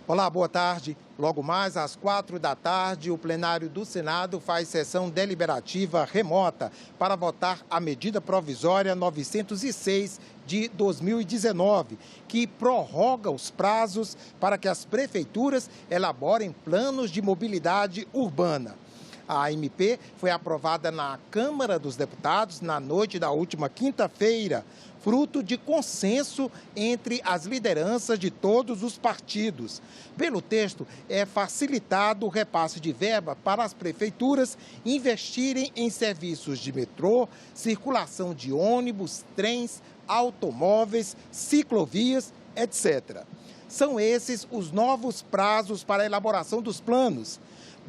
Olá, boa tarde. Logo mais às 4 da tarde, o plenário do Senado faz sessão deliberativa remota para votar a medida provisória 906 de 2019, que prorroga os prazos para que as prefeituras elaborem planos de mobilidade urbana. A MP foi aprovada na Câmara dos Deputados na noite da última quinta-feira, fruto de consenso entre as lideranças de todos os partidos. Pelo texto, é facilitado o repasse de verba para as prefeituras investirem em serviços de metrô, circulação de ônibus, trens, automóveis, ciclovias, etc. São esses os novos prazos para a elaboração dos planos.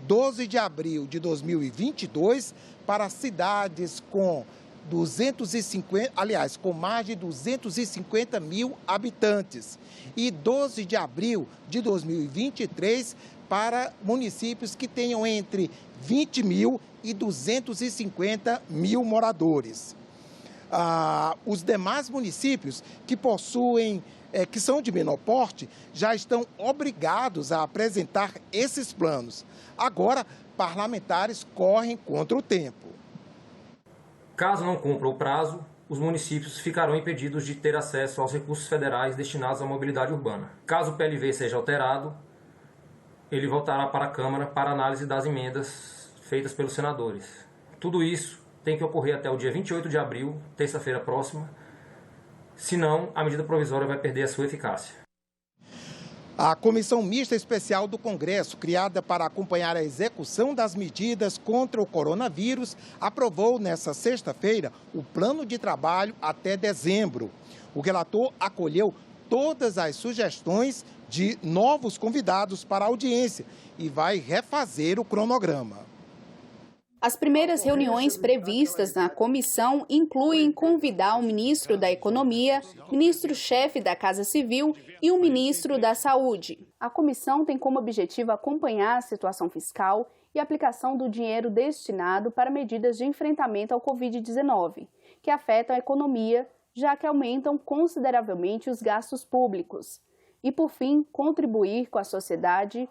12 de abril de 2022 para cidades com mais de 250 mil habitantes. E 12 de abril de 2023 para municípios que tenham entre 20 mil e 250 mil moradores. Os demais municípios que possuem, que são de menor porte, já estão obrigados a apresentar esses planos. Agora, parlamentares correm contra o tempo. Caso não cumpra o prazo, os municípios ficarão impedidos de ter acesso aos recursos federais destinados à mobilidade urbana. Caso o PLV seja alterado, ele voltará para a Câmara para análise das emendas feitas pelos senadores. Tudo isso tem que ocorrer até o dia 28 de abril, terça-feira próxima, senão a medida provisória vai perder a sua eficácia. A Comissão Mista Especial do Congresso, criada para acompanhar a execução das medidas contra o coronavírus, aprovou nesta sexta-feira o plano de trabalho até dezembro. O relator acolheu todas as sugestões de novos convidados para a audiência e vai refazer o cronograma. As primeiras reuniões previstas na comissão incluem convidar o ministro da Economia, ministro-chefe da Casa Civil e o ministro da Saúde. A comissão tem como objetivo acompanhar a situação fiscal e a aplicação do dinheiro destinado para medidas de enfrentamento ao Covid-19, que afetam a economia, já que aumentam consideravelmente os gastos públicos. E, por fim, contribuir com a sociedade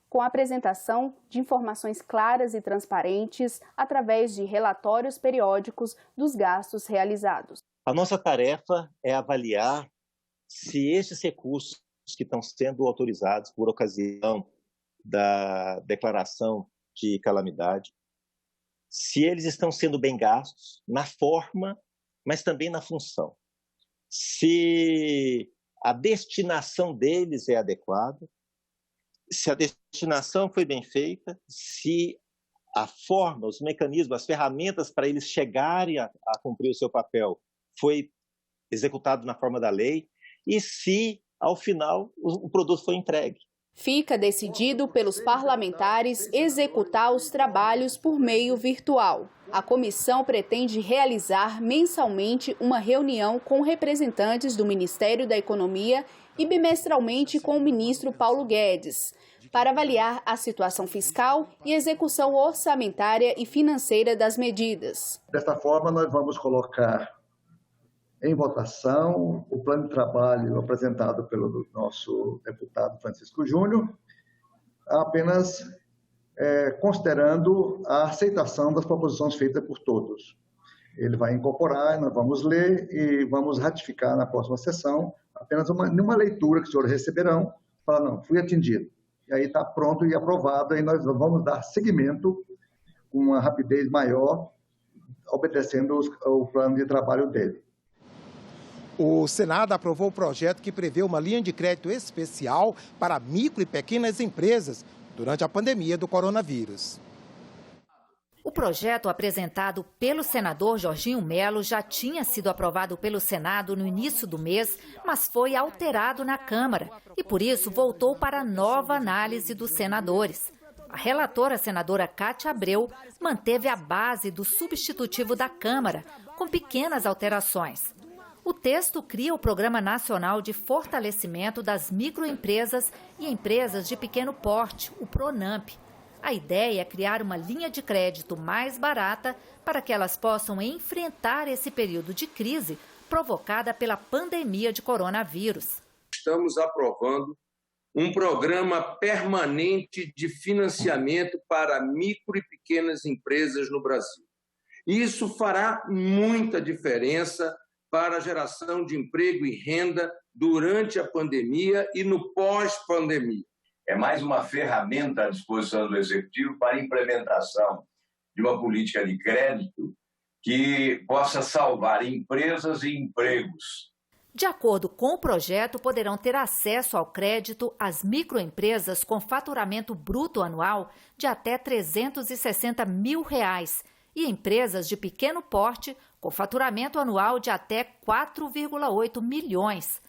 com a apresentação de informações claras e transparentes através de relatórios periódicos dos gastos realizados. A nossa tarefa é avaliar se estes recursos que estão sendo autorizados por ocasião da declaração de calamidade, se eles estão sendo bem gastos na forma, mas também na função. Se a destinação deles é adequada, se a destinação foi bem feita, se a forma, os mecanismos, as ferramentas para eles chegarem a cumprir o seu papel foi executado na forma da lei e se, ao final, o produto foi entregue. Fica decidido pelos parlamentares executar os trabalhos por meio virtual. A comissão pretende realizar mensalmente uma reunião com representantes do Ministério da Economia e bimestralmente com o ministro Paulo Guedes, para avaliar a situação fiscal e execução orçamentária e financeira das medidas. Desta forma, nós vamos colocar em votação o plano de trabalho apresentado pelo nosso deputado Francisco Júnior, apenas considerando a aceitação das proposições feitas por todos. Ele vai incorporar, nós vamos ler e vamos ratificar na próxima sessão, apenas numa leitura que os senhores receberão, falar, não, fui atingido. E aí está pronto e aprovado, e nós vamos dar seguimento com uma rapidez maior, obedecendo o plano de trabalho dele. O Senado aprovou o projeto que prevê uma linha de crédito especial para micro e pequenas empresas durante a pandemia do coronavírus. O projeto apresentado pelo senador Jorginho Melo já tinha sido aprovado pelo Senado no início do mês, mas foi alterado na Câmara e, por isso, voltou para nova análise dos senadores. A relatora, a senadora Cátia Abreu, manteve a base do substitutivo da Câmara, com pequenas alterações. O texto cria o Programa Nacional de Fortalecimento das Microempresas e Empresas de Pequeno Porte, o PRONAMP. A ideia é criar uma linha de crédito mais barata para que elas possam enfrentar esse período de crise provocada pela pandemia de coronavírus. Estamos aprovando um programa permanente de financiamento para micro e pequenas empresas no Brasil. Isso fará muita diferença para a geração de emprego e renda durante a pandemia e no pós-pandemia. É mais uma ferramenta à disposição do Executivo para a implementação de uma política de crédito que possa salvar empresas e empregos. De acordo com o projeto, poderão ter acesso ao crédito as microempresas com faturamento bruto anual de até R$ 360 mil e empresas de pequeno porte com faturamento anual de até 4,8 milhões.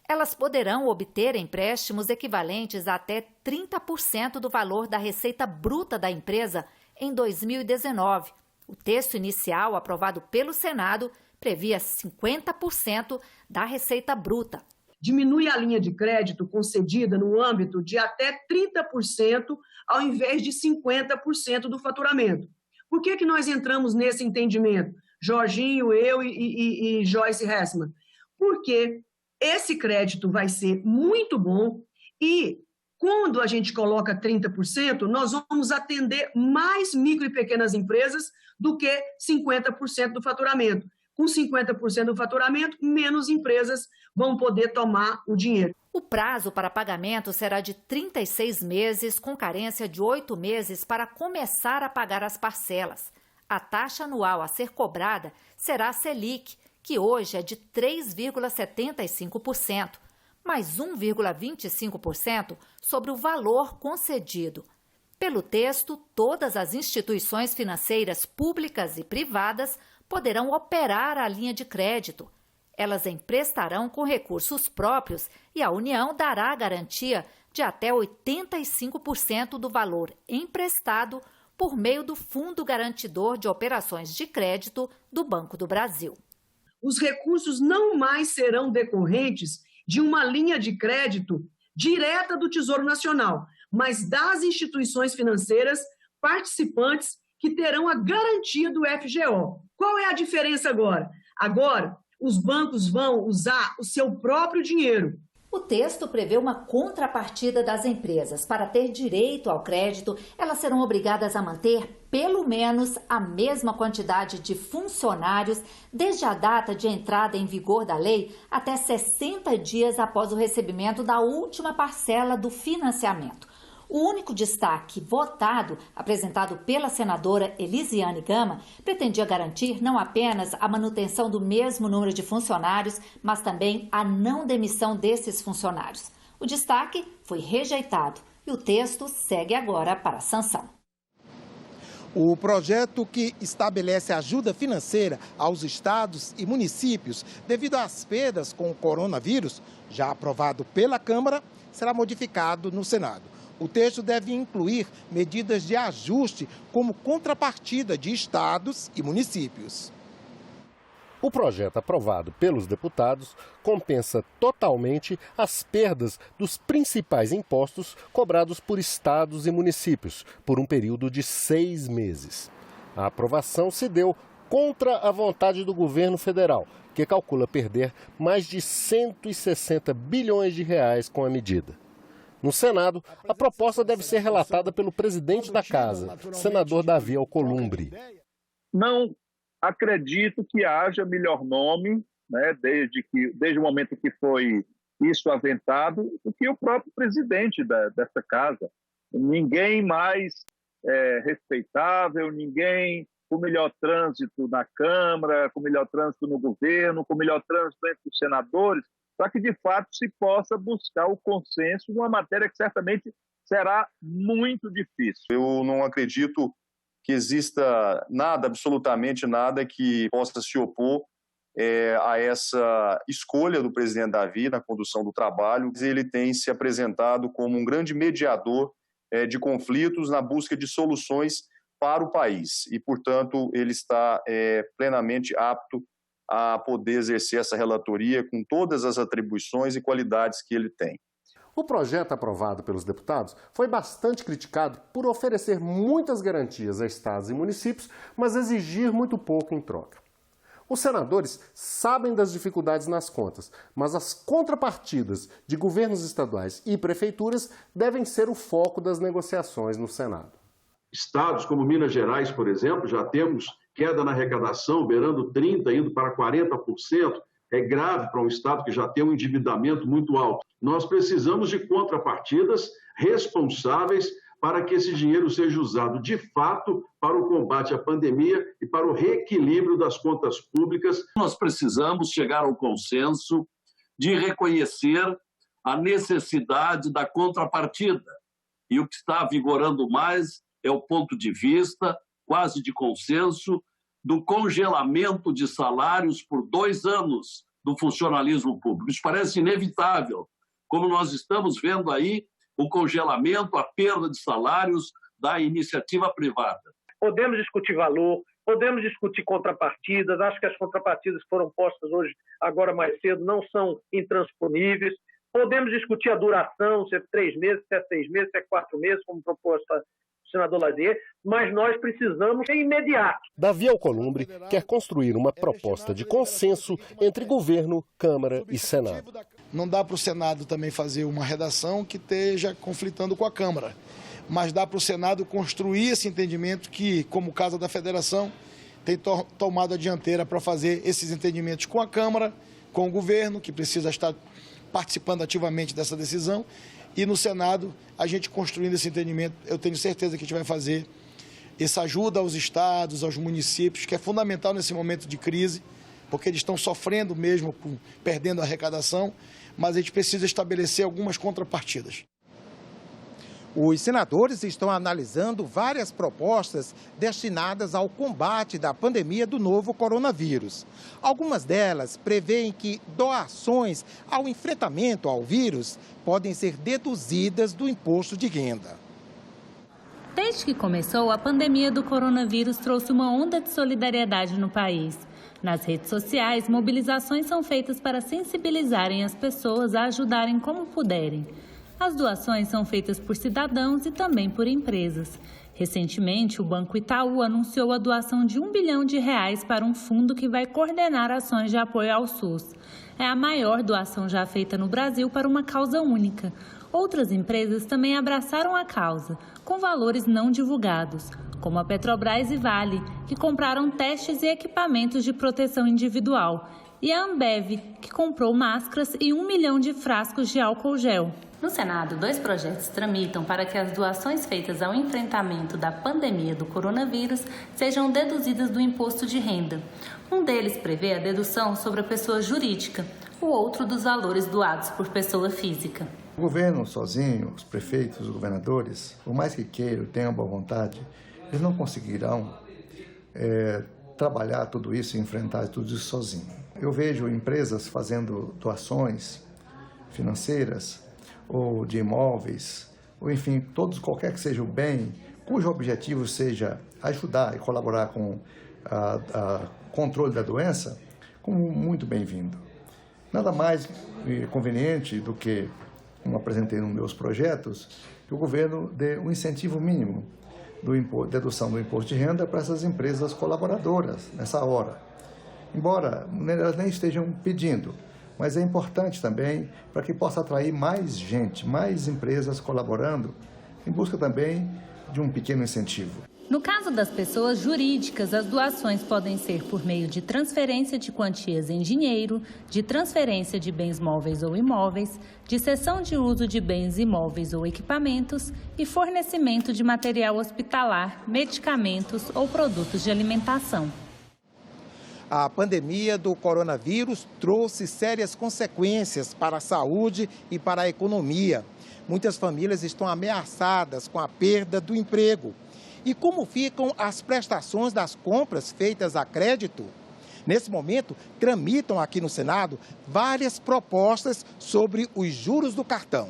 Elas poderão obter empréstimos equivalentes a até 30% do valor da receita bruta da empresa em 2019. O texto inicial, aprovado pelo Senado, previa 50% da receita bruta. Diminui a linha de crédito concedida no âmbito de até 30% ao invés de 50% do faturamento. Por que nós entramos nesse entendimento? Jorginho, eu e Joyce Hessman. Porque esse crédito vai ser muito bom e quando a gente coloca 30%, nós vamos atender mais micro e pequenas empresas do que 50% do faturamento. Com 50% do faturamento, menos empresas vão poder tomar o dinheiro. O prazo para pagamento será de 36 meses, com carência de 8 meses para começar a pagar as parcelas. A taxa anual a ser cobrada será a Selic, que hoje é de 3,75%, mais 1,25% sobre o valor concedido. Pelo texto, todas as instituições financeiras públicas e privadas poderão operar a linha de crédito. Elas emprestarão com recursos próprios e a União dará garantia de até 85% do valor emprestado por meio do Fundo Garantidor de Operações de Crédito do Banco do Brasil. Os recursos não mais serão decorrentes de uma linha de crédito direta do Tesouro Nacional, mas das instituições financeiras participantes que terão a garantia do FGO. Qual é a diferença agora? Agora, os bancos vão usar o seu próprio dinheiro. O texto prevê uma contrapartida das empresas. Para ter direito ao crédito, elas serão obrigadas a manter pelo menos a mesma quantidade de funcionários desde a data de entrada em vigor da lei até 60 dias após o recebimento da última parcela do financiamento. O único destaque votado, apresentado pela senadora Elisiane Gama, pretendia garantir não apenas a manutenção do mesmo número de funcionários, mas também a não demissão desses funcionários. O destaque foi rejeitado e o texto segue agora para a sanção. O projeto que estabelece ajuda financeira aos estados e municípios devido às perdas com o coronavírus, já aprovado pela Câmara, será modificado no Senado. O texto deve incluir medidas de ajuste como contrapartida de estados e municípios. O projeto aprovado pelos deputados compensa totalmente as perdas dos principais impostos cobrados por estados e municípios por um período de 6 meses. A aprovação se deu contra a vontade do governo federal, que calcula perder mais de 160 bilhões de reais com a medida. No Senado, a proposta deve ser relatada pelo presidente da Casa, senador Davi Alcolumbre. Não acredito que haja melhor nome, né, desde o momento que foi isso aventado, do que o próprio presidente dessa Casa. Ninguém mais respeitável, ninguém com melhor trânsito na Câmara, com melhor trânsito no governo, com melhor trânsito entre os senadores, para que, de fato, se possa buscar o consenso numa matéria que certamente será muito difícil. Eu não acredito que exista nada, absolutamente nada, que possa se opor a essa escolha do presidente Davi na condução do trabalho. Ele tem se apresentado como um grande mediador de conflitos na busca de soluções para o país e, portanto, ele está plenamente apto a poder exercer essa relatoria com todas as atribuições e qualidades que ele tem. O projeto aprovado pelos deputados foi bastante criticado por oferecer muitas garantias a estados e municípios, mas exigir muito pouco em troca. Os senadores sabem das dificuldades nas contas, mas as contrapartidas de governos estaduais e prefeituras devem ser o foco das negociações no Senado. Estados como Minas Gerais, por exemplo, já temos queda na arrecadação beirando 30%, indo para 40%. É grave para um estado que já tem um endividamento muito alto. Nós precisamos de contrapartidas responsáveis para que esse dinheiro seja usado de fato para o combate à pandemia e para o reequilíbrio das contas públicas. Nós precisamos chegar ao consenso de reconhecer a necessidade da contrapartida. E o que está vigorando mais é o ponto de vista, quase de consenso, do congelamento de salários por 2 anos do funcionalismo público. Isso parece inevitável, como nós estamos vendo aí o congelamento, a perda de salários da iniciativa privada. Podemos discutir valor, podemos discutir contrapartidas, acho que as contrapartidas que foram postas hoje, agora mais cedo, não são intransponíveis. Podemos discutir a duração, se é 3 meses, se é 6 meses, se é 4 meses, como proposta do senador Lazier, mas nós precisamos ser imediato. Davi Alcolumbre quer construir uma proposta de consenso entre governo, Câmara e Senado. Não dá para o Senado também fazer uma redação que esteja conflitando com a Câmara, mas dá para o Senado construir esse entendimento que, como o caso da Federação, tem tomado a dianteira para fazer esses entendimentos com a Câmara, com o governo, que precisa estar participando ativamente dessa decisão, e no Senado, a gente construindo esse entendimento, eu tenho certeza que a gente vai fazer essa ajuda aos estados, aos municípios, que é fundamental nesse momento de crise, porque eles estão sofrendo mesmo, perdendo a arrecadação, mas a gente precisa estabelecer algumas contrapartidas. Os senadores estão analisando várias propostas destinadas ao combate da pandemia do novo coronavírus. Algumas delas prevêem que doações ao enfrentamento ao vírus podem ser deduzidas do imposto de renda. Desde que começou, a pandemia do coronavírus trouxe uma onda de solidariedade no país. Nas redes sociais, mobilizações são feitas para sensibilizarem as pessoas a ajudarem como puderem. As doações são feitas por cidadãos e também por empresas. Recentemente, o Banco Itaú anunciou a doação de R$1 bilhão para um fundo que vai coordenar ações de apoio ao SUS. É a maior doação já feita no Brasil para uma causa única. Outras empresas também abraçaram a causa, com valores não divulgados, como a Petrobras e Vale, que compraram testes e equipamentos de proteção individual, e a Ambev, que comprou máscaras e 1 milhão de frascos de álcool gel. No Senado, 2 projetos tramitam para que as doações feitas ao enfrentamento da pandemia do coronavírus sejam deduzidas do imposto de renda. Um deles prevê a dedução sobre a pessoa jurídica, o outro dos valores doados por pessoa física. O governo sozinho, os prefeitos, os governadores, por mais que queiram, tenham boa vontade, eles não conseguirão trabalhar tudo isso e enfrentar tudo isso sozinho. Eu vejo empresas fazendo doações financeiras ou de imóveis, ou enfim, qualquer que seja o bem, cujo objetivo seja ajudar e colaborar com o controle da doença, como muito bem-vindo. Nada mais conveniente do que, como apresentei nos meus projetos, que o governo dê um incentivo mínimo dedução do imposto de renda para essas empresas colaboradoras nessa hora. Embora elas nem estejam pedindo, mas é importante também para que possa atrair mais gente, mais empresas colaborando, em busca também de um pequeno incentivo. No caso das pessoas jurídicas, as doações podem ser por meio de transferência de quantias em dinheiro, de transferência de bens móveis ou imóveis, de cessão de uso de bens imóveis ou equipamentos e fornecimento de material hospitalar, medicamentos ou produtos de alimentação. A pandemia do coronavírus trouxe sérias consequências para a saúde e para a economia. Muitas famílias estão ameaçadas com a perda do emprego. E como ficam as prestações das compras feitas a crédito? Nesse momento, tramitam aqui no Senado várias propostas sobre os juros do cartão.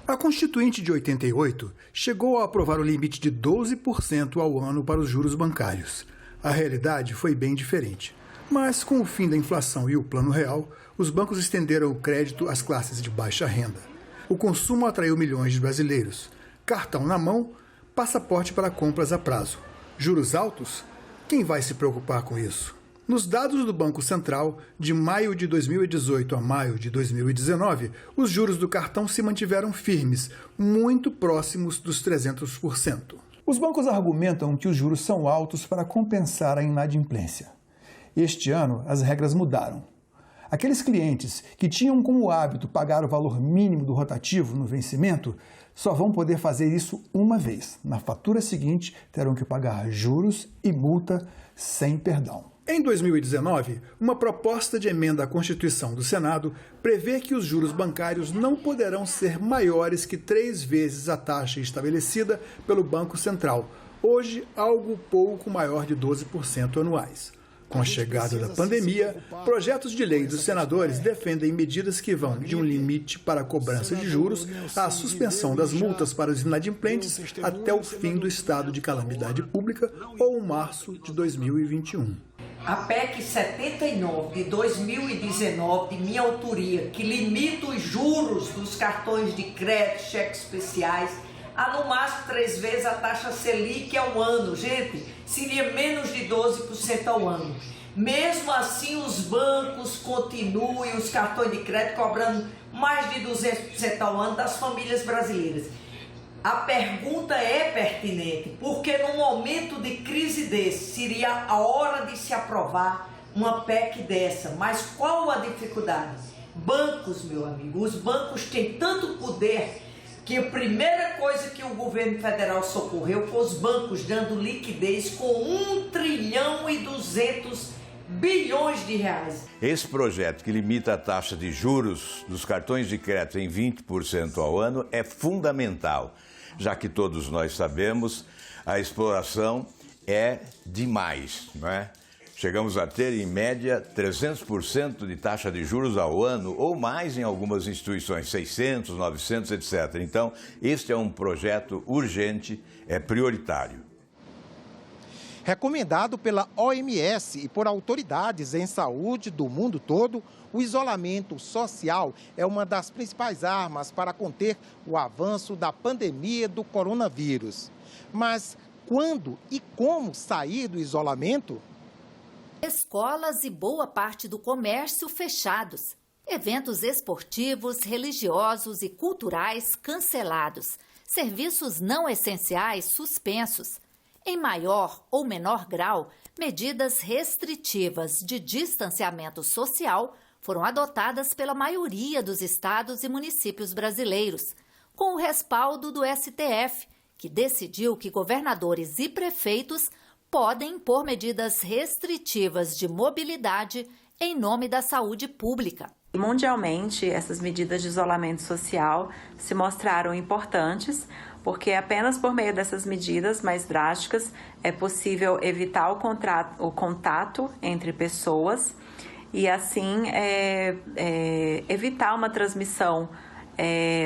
A Constituinte de 88 chegou a aprovar o limite de 12% ao ano para os juros bancários. A realidade foi bem diferente. Mas, com o fim da inflação e o Plano Real, os bancos estenderam o crédito às classes de baixa renda. O consumo atraiu milhões de brasileiros. Cartão na mão, passaporte para compras a prazo. Juros altos? Quem vai se preocupar com isso? Nos dados do Banco Central, de maio de 2018 a maio de 2019, os juros do cartão se mantiveram firmes, muito próximos dos 300%. Os bancos argumentam que os juros são altos para compensar a inadimplência. Este ano, as regras mudaram. Aqueles clientes que tinham como hábito pagar o valor mínimo do rotativo no vencimento só vão poder fazer isso uma vez. Na fatura seguinte, terão que pagar juros e multa sem perdão. Em 2019, uma proposta de emenda à Constituição do Senado prevê que os juros bancários não poderão ser maiores que 3 vezes a taxa estabelecida pelo Banco Central, hoje algo pouco maior de 12% anuais. Com a chegada da pandemia, projetos de lei dos senadores defendem medidas que vão de um limite para a cobrança de juros à suspensão das multas para os inadimplentes até o fim do estado de calamidade pública ou março de 2021. A PEC 79 de 2019, de minha autoria, que limita os juros dos cartões de crédito, cheques especiais, a no máximo 3 vezes a taxa Selic ao ano. Gente, seria menos de 12% ao ano. Mesmo assim, os bancos continuam e os cartões de crédito cobrando mais de 200% ao ano das famílias brasileiras. A pergunta é pertinente, porque num momento de crise desse, seria a hora de se aprovar uma PEC dessa. Mas qual a dificuldade? Bancos, meu amigo, os bancos têm tanto poder que a primeira coisa que o governo federal socorreu foi os bancos dando liquidez com 1 trilhão e 200 bilhões de reais. Esse projeto que limita a taxa de juros dos cartões de crédito em 20% ao ano é fundamental, já que todos nós sabemos, a exploração é demais, não é? Chegamos a ter, em média, 300% de taxa de juros ao ano, ou mais em algumas instituições, 600, 900, etc. Então, este é um projeto urgente, é prioritário. Recomendado pela OMS e por autoridades em saúde do mundo todo, o isolamento social é uma das principais armas para conter o avanço da pandemia do coronavírus. Mas quando e como sair do isolamento? Escolas e boa parte do comércio fechados. Eventos esportivos, religiosos e culturais cancelados. Serviços não essenciais suspensos. Em maior ou menor grau, medidas restritivas de distanciamento social foram adotadas pela maioria dos estados e municípios brasileiros, com o respaldo do STF, que decidiu que governadores e prefeitos podem impor medidas restritivas de mobilidade em nome da saúde pública. Mundialmente, essas medidas de isolamento social se mostraram importantes, porque apenas por meio dessas medidas mais drásticas é possível evitar o contato entre pessoas e, assim, evitar uma transmissão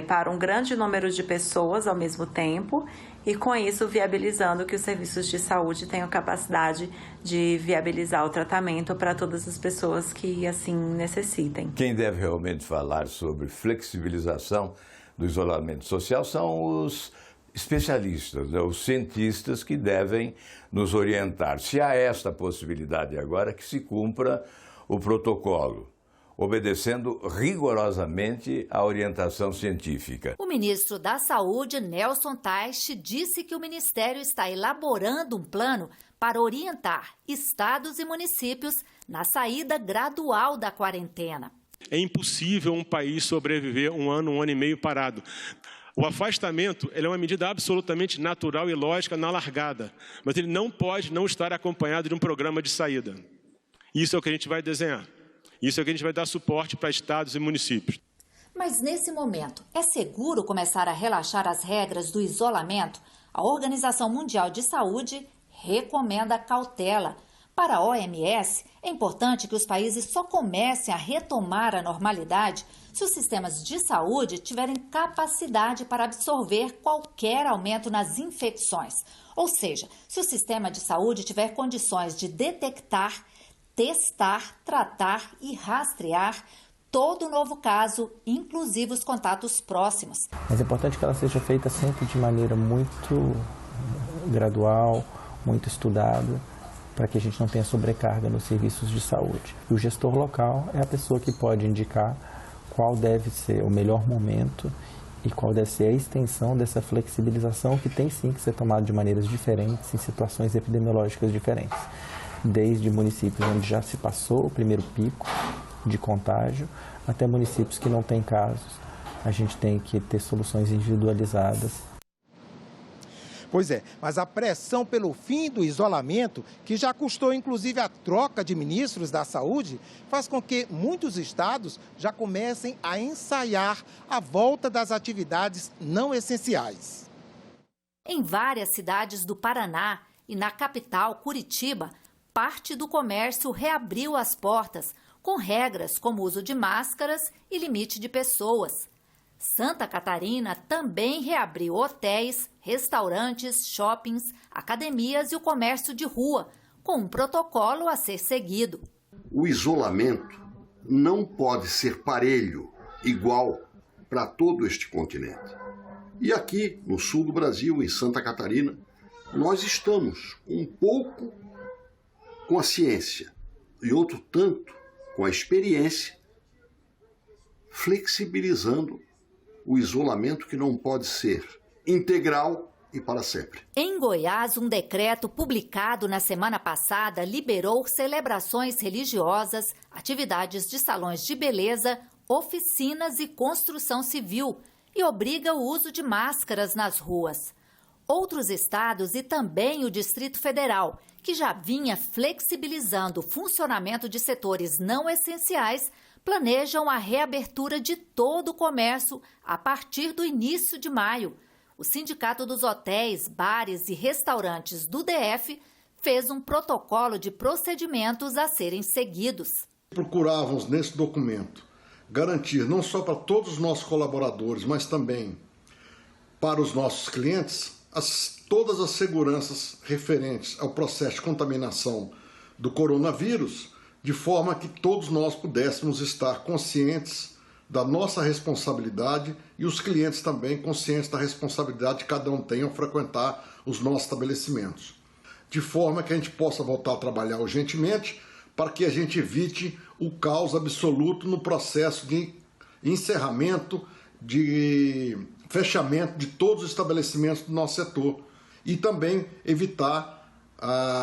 para um grande número de pessoas ao mesmo tempo e, com isso, viabilizando que os serviços de saúde tenham capacidade de viabilizar o tratamento para todas as pessoas que assim necessitem. Quem deve realmente falar sobre flexibilização do isolamento social são os especialistas, né, os cientistas que devem nos orientar. Se há esta possibilidade agora, que se cumpra o protocolo, obedecendo rigorosamente a orientação científica. O ministro da Saúde, Nelson Teich, disse que o Ministério está elaborando um plano para orientar estados e municípios na saída gradual da quarentena. É impossível um país sobreviver um ano e meio parado. O afastamento ele é uma medida absolutamente natural e lógica na largada, mas ele não pode não estar acompanhado de um programa de saída. Isso é o que a gente vai desenhar. Isso é o que a gente vai dar suporte para estados e municípios. Mas nesse momento, é seguro começar a relaxar as regras do isolamento? A Organização Mundial de Saúde recomenda cautela. Para a OMS, é importante que os países só comecem a retomar a normalidade se os sistemas de saúde tiverem capacidade para absorver qualquer aumento nas infecções. Ou seja, se o sistema de saúde tiver condições de detectar, testar, tratar e rastrear todo novo caso, inclusive os contatos próximos. Mas é importante que ela seja feita sempre de maneira muito gradual, muito estudada, para que a gente não tenha sobrecarga nos serviços de saúde. E o gestor local é a pessoa que pode indicar qual deve ser o melhor momento e qual deve ser a extensão dessa flexibilização, que tem sim que ser tomada de maneiras diferentes, em situações epidemiológicas diferentes. Desde municípios onde já se passou o primeiro pico de contágio, até municípios que não têm casos. A gente tem que ter soluções individualizadas. Pois é, mas a pressão pelo fim do isolamento, que já custou inclusive a troca de ministros da saúde, faz com que muitos estados já comecem a ensaiar a volta das atividades não essenciais. Em várias cidades do Paraná e na capital, Curitiba, parte do comércio reabriu as portas, com regras como uso de máscaras e limite de pessoas. Santa Catarina também reabriu hotéis, restaurantes, shoppings, academias e o comércio de rua, com um protocolo a ser seguido. O isolamento não pode ser parelho, igual para todo este continente. E aqui, no sul do Brasil, em Santa Catarina, nós estamos um pouco com a ciência e outro tanto com a experiência, flexibilizando o isolamento, que não pode ser integral e para sempre. Em Goiás, um decreto publicado na semana passada liberou celebrações religiosas, atividades de salões de beleza, oficinas e construção civil e obriga o uso de máscaras nas ruas. Outros estados e também o Distrito Federal, que já vinha flexibilizando o funcionamento de setores não essenciais, planejam a reabertura de todo o comércio a partir do início de maio. O Sindicato dos Hotéis, Bares e Restaurantes do DF fez um protocolo de procedimentos a serem seguidos. Procurávamos nesse documento garantir não só para todos os nossos colaboradores, mas também para os nossos clientes, todas as seguranças referentes ao processo de contaminação do coronavírus, de forma que todos nós pudéssemos estar conscientes da nossa responsabilidade e os clientes também conscientes da responsabilidade que cada um tem ao frequentar os nossos estabelecimentos. De forma que a gente possa voltar a trabalhar urgentemente para que a gente evite o caos absoluto no processo de encerramento, de fechamento de todos os estabelecimentos do nosso setor e também evitar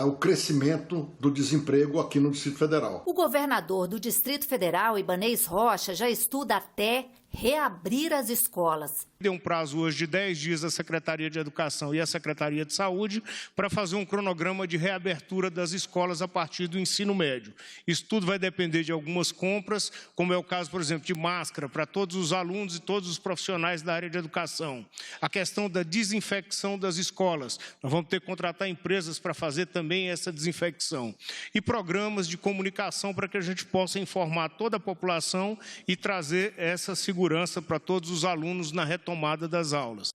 o crescimento do desemprego aqui no Distrito Federal. O governador do Distrito Federal, Ibanez Rocha, já estuda até reabrir as escolas. Deu um prazo hoje de 10 dias à Secretaria de Educação e à Secretaria de Saúde para fazer um cronograma de reabertura das escolas a partir do ensino médio. Isso tudo vai depender de algumas compras, como é o caso, por exemplo, de máscara para todos os alunos e todos os profissionais da área de educação. A questão da desinfecção das escolas. Nós vamos ter que contratar empresas para fazer também essa desinfecção. E programas de comunicação para que a gente possa informar toda a população e trazer essa segurança para todos os alunos na retomada das aulas.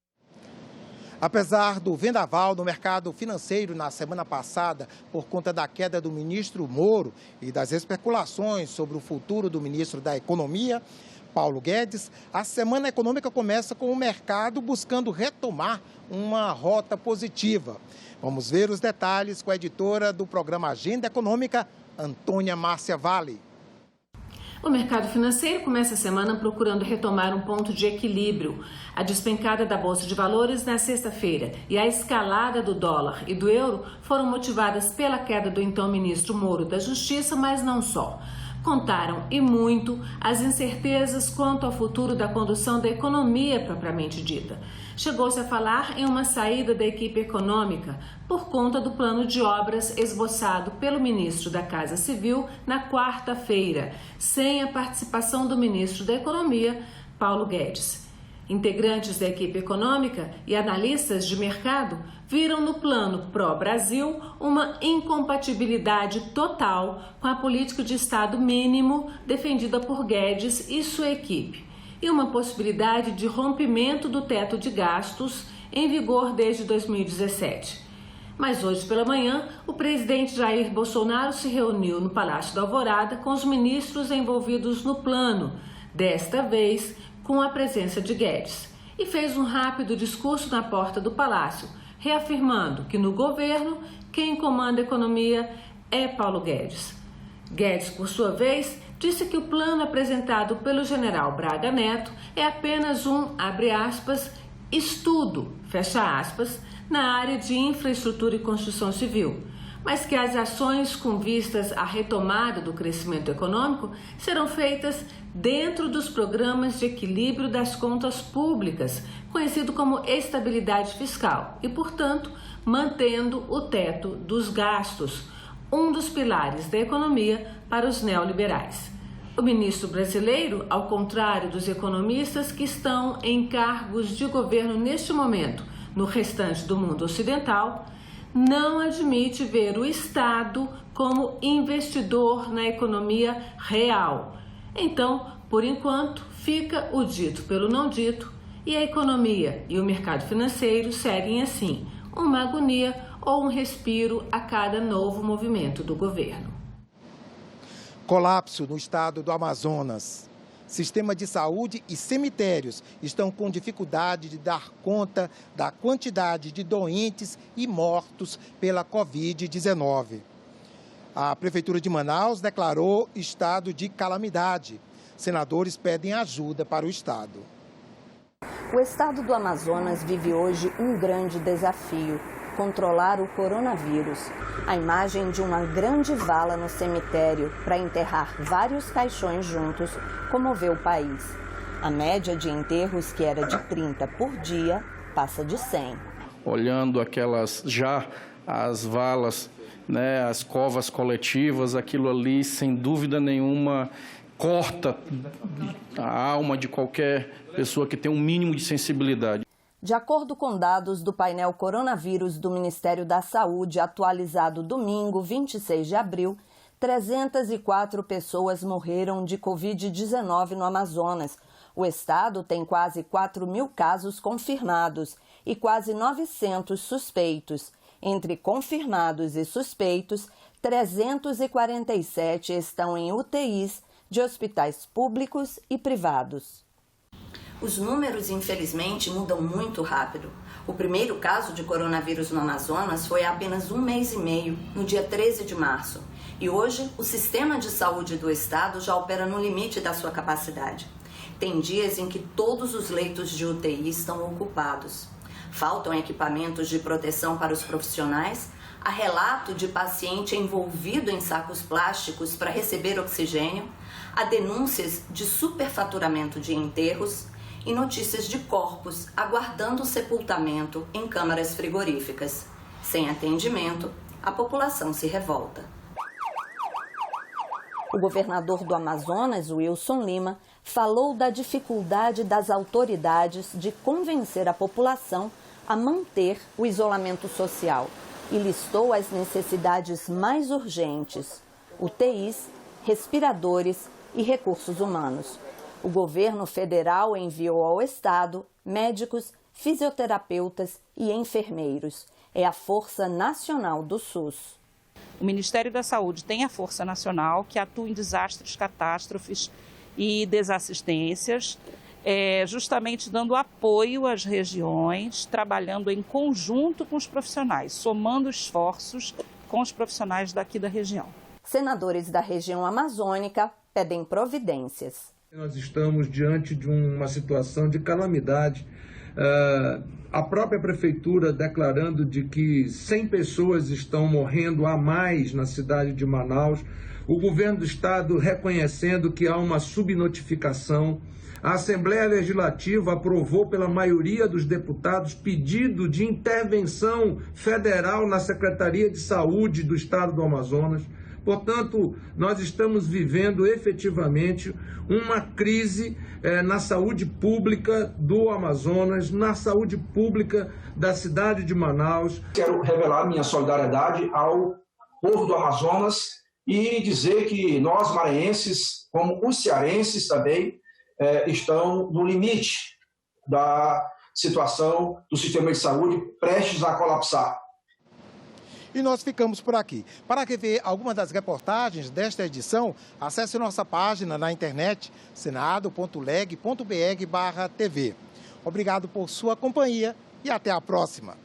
Apesar do vendaval no mercado financeiro na semana passada, por conta da queda do ministro Moro e das especulações sobre o futuro do ministro da Economia, Paulo Guedes, a semana econômica começa com o mercado buscando retomar uma rota positiva. Vamos ver os detalhes com a editora do programa Agenda Econômica, Antônia Márcia Vale. O mercado financeiro começa a semana procurando retomar um ponto de equilíbrio. A despencada da Bolsa de Valores na sexta-feira e a escalada do dólar e do euro foram motivadas pela queda do então ministro Moro da Justiça, mas não só. Contaram, e muito, as incertezas quanto ao futuro da condução da economia propriamente dita. Chegou-se a falar em uma saída da equipe econômica por conta do plano de obras esboçado pelo ministro da Casa Civil na quarta-feira, sem a participação do ministro da Economia, Paulo Guedes. Integrantes da equipe econômica e analistas de mercado viram no plano pró-Brasil uma incompatibilidade total com a política de Estado mínimo defendida por Guedes e sua equipe, e uma possibilidade de rompimento do teto de gastos em vigor desde 2017. Mas hoje pela manhã, o presidente Jair Bolsonaro se reuniu no Palácio da Alvorada com os ministros envolvidos no plano, desta vez com a presença de Guedes, e fez um rápido discurso na porta do Palácio, reafirmando que no governo quem comanda a economia é Paulo Guedes. Guedes, por sua vez, disse que o plano apresentado pelo general Braga Neto é apenas um, abre aspas, estudo, fecha aspas, na área de infraestrutura e construção civil, mas que as ações com vistas à retomada do crescimento econômico serão feitas dentro dos programas de equilíbrio das contas públicas, conhecido como estabilidade fiscal, e, portanto, mantendo o teto dos gastos, um dos pilares da economia para os neoliberais. O ministro brasileiro, ao contrário dos economistas que estão em cargos de governo neste momento no restante do mundo ocidental, não admite ver o Estado como investidor na economia real. Então, por enquanto, fica o dito pelo não dito e a economia e o mercado financeiro seguem assim, uma agonia ou um respiro a cada novo movimento do governo. Colapso no estado do Amazonas. Sistema de saúde e cemitérios estão com dificuldade de dar conta da quantidade de doentes e mortos pela Covid-19. A Prefeitura de Manaus declarou estado de calamidade. Senadores pedem ajuda para o estado. O estado do Amazonas vive hoje um grande desafio: controlar o coronavírus. A imagem de uma grande vala no cemitério para enterrar vários caixões juntos comoveu o país. A média de enterros, que era de 30 por dia, passa de 100. Olhando as valas, né, as covas coletivas, aquilo ali, sem dúvida nenhuma, corta a alma de qualquer pessoa que tem um mínimo de sensibilidade. De acordo com dados do painel Coronavírus do Ministério da Saúde, atualizado domingo, 26 de abril, 304 pessoas morreram de Covid-19 no Amazonas. O estado tem quase 4.000 casos confirmados e quase 900 suspeitos. Entre confirmados e suspeitos, 347 estão em UTIs de hospitais públicos e privados. Os números, infelizmente, mudam muito rápido. O primeiro caso de coronavírus no Amazonas foi há apenas 1 mês e meio, no dia 13 de março. E hoje, o sistema de saúde do estado já opera no limite da sua capacidade. Tem dias em que todos os leitos de UTI estão ocupados. Faltam equipamentos de proteção para os profissionais, há relato de paciente envolvido em sacos plásticos para receber oxigênio, há denúncias de superfaturamento de enterros, e notícias de corpos aguardando o sepultamento em câmaras frigoríficas. Sem atendimento, a população se revolta. O governador do Amazonas, Wilson Lima, falou da dificuldade das autoridades de convencer a população a manter o isolamento social e listou as necessidades mais urgentes: UTIs, respiradores e recursos humanos. O governo federal enviou ao estado médicos, fisioterapeutas e enfermeiros. É a Força Nacional do SUS. O Ministério da Saúde tem a Força Nacional, que atua em desastres, catástrofes e desassistências, justamente dando apoio às regiões, trabalhando em conjunto com os profissionais, somando esforços com os profissionais daqui da região. Senadores da região amazônica pedem providências. Nós estamos diante de uma situação de calamidade. A própria prefeitura declarando de que 100 pessoas estão morrendo a mais na cidade de Manaus. O governo do estado reconhecendo que há uma subnotificação. A Assembleia Legislativa aprovou pela maioria dos deputados pedido de intervenção federal na Secretaria de Saúde do estado do Amazonas. Portanto, nós estamos vivendo efetivamente uma crise na saúde pública do Amazonas, na saúde pública da cidade de Manaus. Quero revelar minha solidariedade ao povo do Amazonas e dizer que nós, maranhenses, como os cearenses também, estão no limite da situação do sistema de saúde prestes a colapsar. E nós ficamos por aqui. Para rever alguma das reportagens desta edição, acesse nossa página na internet senado.leg.br/TV. Obrigado por sua companhia e até a próxima.